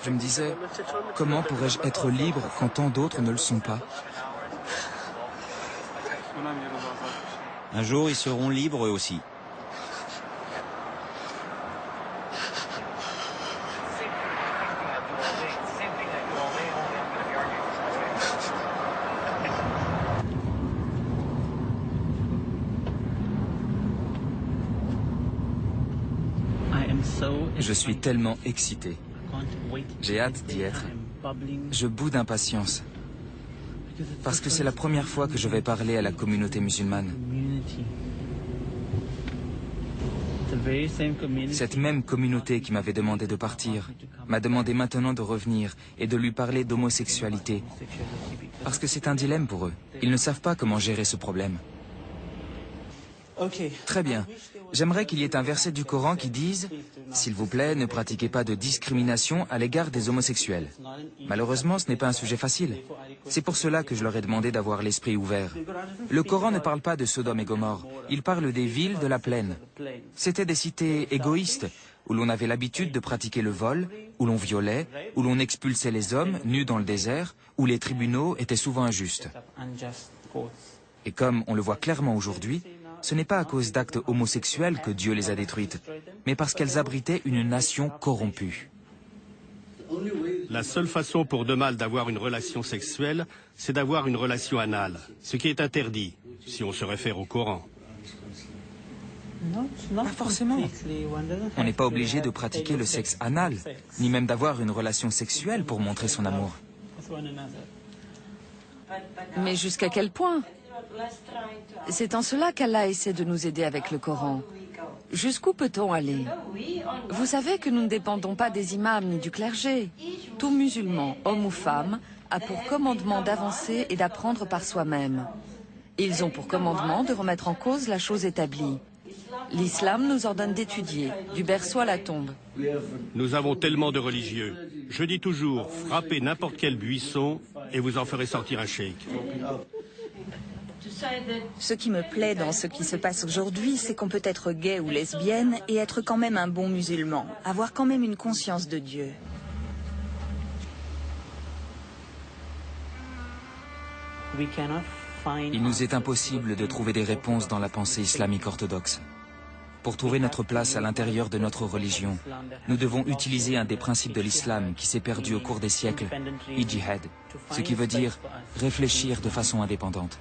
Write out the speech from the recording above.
Je me disais, comment pourrais-je être libre quand tant d'autres ne le sont pas? Un jour, ils seront libres eux aussi. Je suis tellement excité. J'ai hâte d'y être. Je bout d'impatience. Parce que c'est la première fois que je vais parler à la communauté musulmane. Cette même communauté qui m'avait demandé de partir m'a demandé maintenant de revenir et de lui parler d'homosexualité. Parce que c'est un dilemme pour eux. Ils ne savent pas comment gérer ce problème. Très bien. J'aimerais qu'il y ait un verset du Coran qui dise « S'il vous plaît, ne pratiquez pas de discrimination à l'égard des homosexuels ». Malheureusement, ce n'est pas un sujet facile. C'est pour cela que je leur ai demandé d'avoir l'esprit ouvert. Le Coran ne parle pas de Sodome et Gomorrhe, il parle des villes de la plaine. C'étaient des cités égoïstes, où l'on avait l'habitude de pratiquer le vol, où l'on violait, où l'on expulsait les hommes nus dans le désert, où les tribunaux étaient souvent injustes. Et comme on le voit clairement aujourd'hui, ce n'est pas à cause d'actes homosexuels que Dieu les a détruites, mais parce qu'elles abritaient une nation corrompue. La seule façon pour deux mâles d'avoir une relation sexuelle, c'est d'avoir une relation anale, ce qui est interdit, si on se réfère au Coran. Pas forcément. On n'est pas obligé de pratiquer le sexe anal, ni même d'avoir une relation sexuelle pour montrer son amour. Mais jusqu'à quel point? C'est en cela qu'Allah essaie de nous aider avec le Coran. Jusqu'où peut-on aller? Vous savez que nous ne dépendons pas des imams ni du clergé. Tout musulman, homme ou femme, a pour commandement d'avancer et d'apprendre par soi-même. Ils ont pour commandement de remettre en cause la chose établie. L'islam nous ordonne d'étudier, du berceau à la tombe. Nous avons tellement de religieux. Je dis toujours, frappez n'importe quel buisson et vous en ferez sortir un cheikh. Ce qui me plaît dans ce qui se passe aujourd'hui, c'est qu'on peut être gay ou lesbienne et être quand même un bon musulman, avoir quand même une conscience de Dieu. Il nous est impossible de trouver des réponses dans la pensée islamique orthodoxe. Pour trouver notre place à l'intérieur de notre religion, nous devons utiliser un des principes de l'islam qui s'est perdu au cours des siècles, ijtihad, ce qui veut dire réfléchir de façon indépendante.